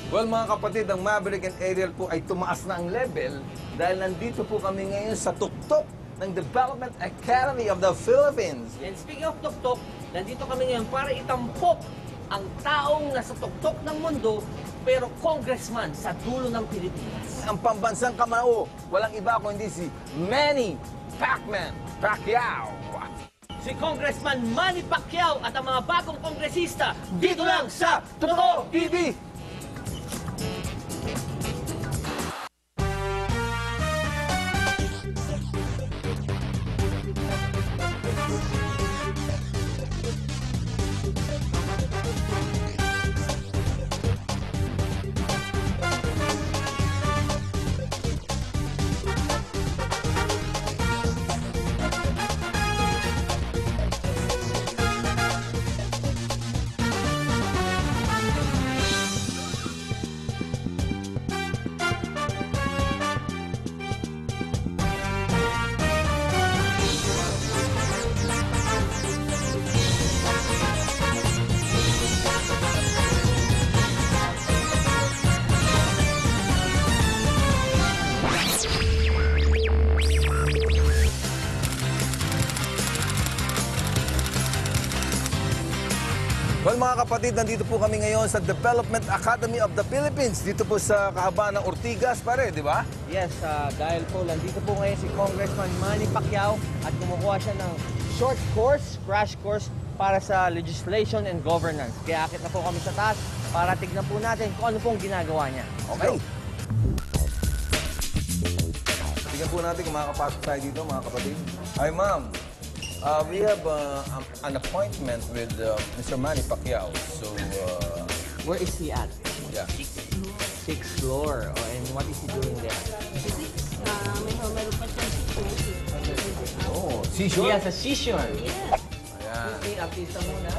Well, mga kapatid, ang Maverick and Ariel po ay tumaas na ang level dahil nandito po kami ngayon sa tuktok ng Development Academy of the Philippines. And speaking of tuktok, nandito kami ngayon para itampok ang taong nasa tuktok ng mundo pero congressman sa dulo ng Pilipinas. Ang pambansang kamao, walang iba kundi si Manny Pacquiao. Si Congressman Manny Pacquiao at ang mga bagong kongresista dito lang sa Totoo TV! Well, mga kapatid, nandito po kami ngayon sa Development Academy of the Philippines. Dito po sa kahabaan ng Ortigas, pare, di ba? Yes, dahil po, nandito po ngayon si Congressman Manny Pacquiao at kumukuha siya ng short course, crash course para sa legislation and governance. Kaya akit na po kami sa taas para tignan po natin kung ano pong ginagawa niya. Okay. Tignan po natin kung makakapasok tayo dito, mga kapatid. Hi, ma'am. We have an appointment with Mr. Manny Pacquiao. So, Where is he at? yeah. Sixth floor. Oh, and what is he doing there? Meron pa siyang situation. Oh, He seashore? has a seashore. Ayan. Okay, artista muna.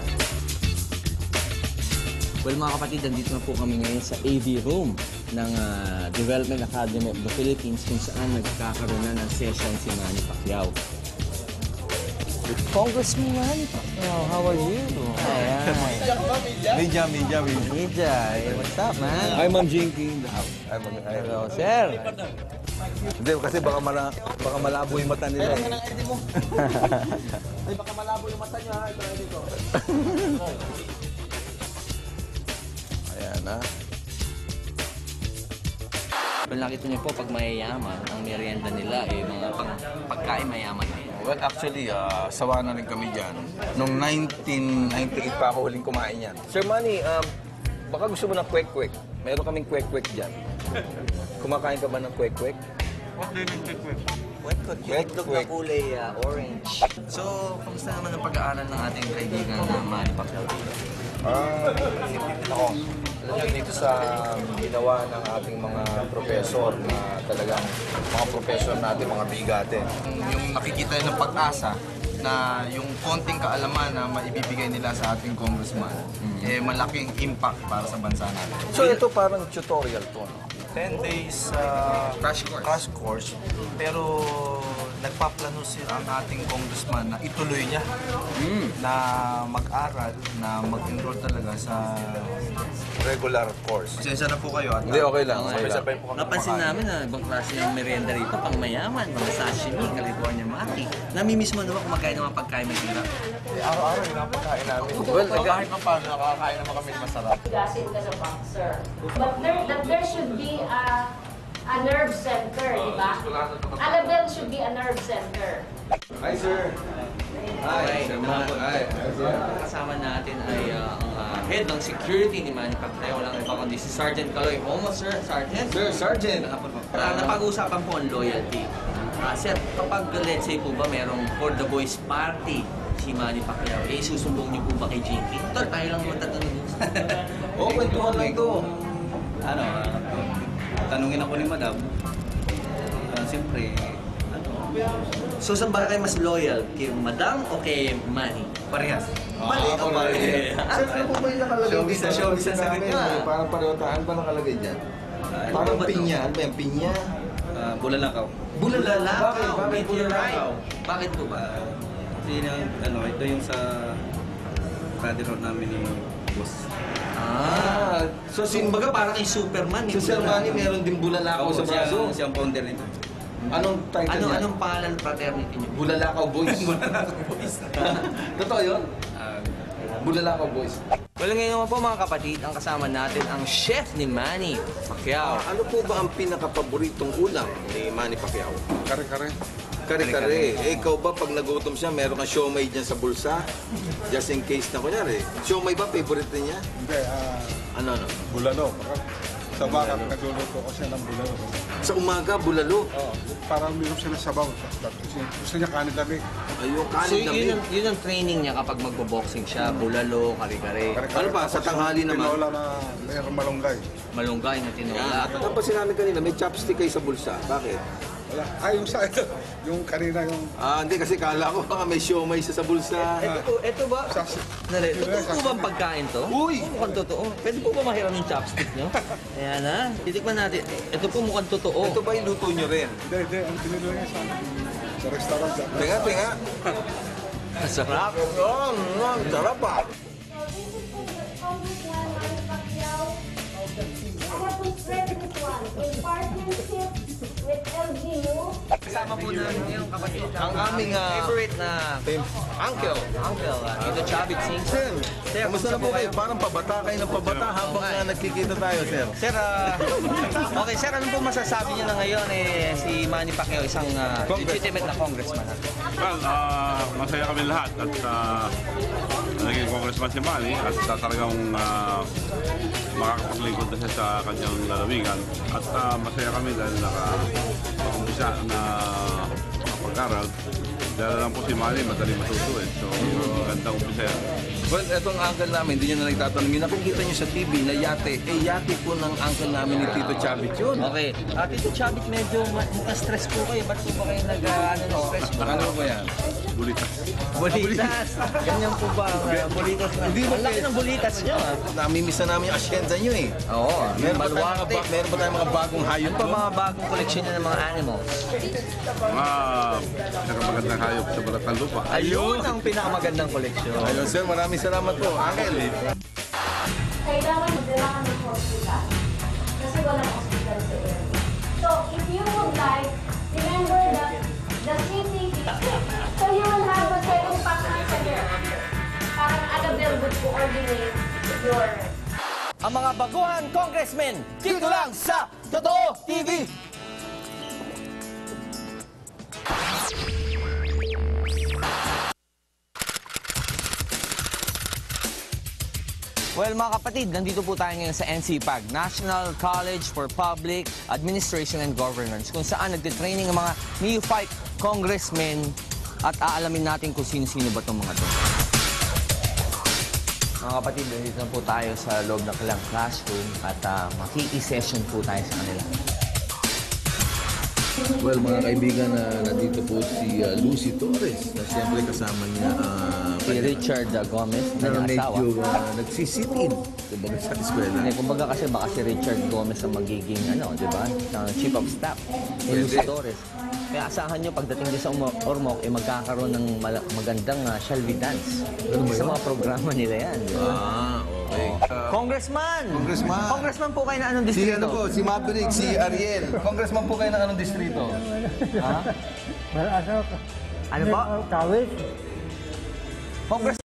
Well, mga kapatid, nandito na po kami ngayon sa AV room ng Development Academy of the Philippines kung saan nagkakaroon na ng session si Manny Pacquiao. Congressman Manny Pacquiao, how are you? Media. Media, hey, what's up, man? Hi, Ma'am Jinky. Hello, sir. Hindi, kasi baka malabo yung mata nila. Eh. Ay, baka malabo yung mata niyo, ha? Ito, dito. Ayan, ha? Kung nakita niyo po, pag mayayaman, ang merienda nila, mga pagkain mayaman na yan. Well, actually, sawa na rin kami dyan. Noong 1998 pa ako huling kumain yan. Sir Manny, baka gusto mo ng kwek-kwek. Meron kaming kwek-kwek dyan. Kumakain ka ba ng kwek-kwek? What do you mean kwek-kwek? Kwek-kwek, yung itlog na kulay orange. So, kamusta naman ang pag-aaral ng ating kaibigan na Manny Pacquiao? Ako, alam nyo, dito sa ginawa ng ating mga professor na talagang mga professor natin, mga bigate. Yung nakikita ng pag-asa na yung konting kaalaman na maibibigay nila sa ating congressman, malaking impact para sa bansa natin. So ito parang tutorial to, no? 10 days crash course, pero nagpaplano ang ating congressman na ituloy niya na mag-aral, na mag-enroll talaga sa regular course. Pasensya na po kayo. Hindi, okay lang. Sabay-sabay po kami. Napansin namin na ibang klase yung merienda rito, pang mayaman, mga sashimi, California maki. Namimiss mo naman kumakain ng mga pagkain mahirap. Araw-araw yung napakain namin. Well, kahit pa paano, nakakain naman kami masarap. Gasin ka sa boxer. But there should be a nerve center, di ba? Annabelle should be a nerve center. Hi, sir. Hi, sir. Hi. Kasama natin ay ang head ng security ni Manny Pacquiao. Walang iba kundi si Sergeant Caloy. Homo, sir, Sergeant. Sir, Sergeant. Napag-uusapan po ang loyalty. Sir, kapag let's say po ba merong for the boys party si Manny Pacquiao, susumbong niyo po ba kay Jinky? Tol, tayo lang mo tatanungin. Oo, kwentuhan lang to. Tanungin ako ni Madam. Siyempre, So, saan ba kayo mas loyal? Kay Madam o kay Manny? parehas. Mali ka ba? Sir, ano po ba yung nakalagay Showbiz dito? na showbiz ang sagot niya. Parang pareho tayo. Ano ba nakalagay dyan? Parang ba to? pinya. Ano ba yung pinya? Bulalakaw. Bulalakaw. Bakit Meteorite. Bakit po ba? Kasi ito yung sa Friday road namin ni Boss. So, simbaga parang kay Superman. Si Sir Manny meron din bulalakaw sa braso. Siya ang founder nito. Anong title niya? Anong pangalan fraternity niyo? Bulalakaw Boys. Bulalakaw Boys. Totoo yun? Bulalakaw Boys. Well, ngayon naman po mga kapatid, ang kasama natin ang chef ni Manny Pacquiao. Ano po ba ang pinaka-paboritong ulam ni Manny Pacquiao? Kare-kare. Kare-kare. Eh, ikaw ba pag nagutom siya, meron kang siomay dyan sa bulsa? Just in case na kunyari. Siomay ba favorite niya? Hindi, Ano? bulalo. Sa baka, nagluluto ko siya ng bulalo. Sa umaga, bulalo. Para uminom siya ng sabaw. Gusto niya kanin lamig. Ayun, So kanin yun, kami. yun ang training niya kapag magbo-boxing siya, bulalo, kare-kare, Kare-kare. Ano pa, sa tanghali naman? Tinola na mayroong malunggay. malunggay na tinola. At napansin namin kanina, may chopstick kayo sa bulsa. Bakit? Wala. Yung sa yung kanina yung... Hindi kasi kala ko baka may siomay siya sa bulsa. Ito ba? Nali, totoo po bang pagkain to? Uy! Mukhang totoo. Pwede po ba mahiram yung chopstick nyo? Ayan ha. Titikman natin. Ito po mukhang totoo. Ito ba yung luto nyo rin? Hindi. Ang pinilo niya sa restaurant. Tinga. Masarap. Sarap ba? In partnership with LGU. Kasama po namin ngayon kapatid. Ang aming, favorite na Uncle. uncle, Tito Chavit Singh. Sir, kamusta na po kayo? Parang pabata kayo ng pabata habang nagkikita tayo, sir. Sir, okay sir, ano po masasabi niyo na ngayon si Manny Pacquiao, isang legitimate na congressman? Well, masaya kami lahat at naging congressman si Manny at talagang makakapaglingkod na siya sa kanyang lalawigan at masaya kami dahil nakapag-umpisa na pag-aral. Dahil lang po si Manny madali matuto eh. So, magandang umpisa yan. Well, etong uncle namin, hindi nyo na nagtatanong yun. Nakikita nyo sa TV na yate. Yate po ng uncle namin ni Tito Chavit yun. Okay. Tito Chavit, medyo mukhang stress po kayo. Ba't po ba kayo nag-stress po? Ano ba yan? Bulitas. Bulitas. Ganyan po ba ang bulitas na? Hindi ba Ang laki ng bulitas nyo Namimiss na namin yung asyenda nyo eh. Oo. Meron ba tayong mga bagong hayop Ano pa doon? mga bagong koleksyon nyo ng mga animals? Pinakamagandang hayop sa balat ng lupa. Ayun ang pinakamagandang koleksyon. Ayun, sir, maraming salamat po. Uncle. Kailangan magdala ka ng hospital. Kasi walang hospital sa area. So, if you would like, remember that the city, so you will have a second partner center. Parang Annabelle would coordinate your... Ang mga baguhan congressmen, dito lang sa Totoo TV! Well mga kapatid, nandito po tayo ngayon sa NCPAG, National College for Public Administration and Governance, kung saan nagtitraining ang mga neophyte congressmen at aalamin natin kung sino-sino ba itong mga to. Mga kapatid, nandito na po tayo sa loob ng kanilang classroom at makiki-session po tayo sa kanila. Well, mga kaibigan, nandito po si Lucy Torres na siyempre kasama niya Si Richard Gomez, na na yung asawa. medyo nagsisit-in kumbaga sa eskwela. Kumbaga kasi baka si Richard Gomez ang magiging, di ba, Chief of Staff ni Lucy Pwede. Torres. Kaya asahan nyo, pagdating din sa Ormoc, magkakaroon ng magandang shalvi dance. Sa mga programa nila yan, di ba? Okay. Congressman! Congressman! Congressman po kayo na anong Si distrito? ano po, si Maverick, si Ariel. Congressman po kayo ng anong distrito? Ano po? Tawid. Congressman!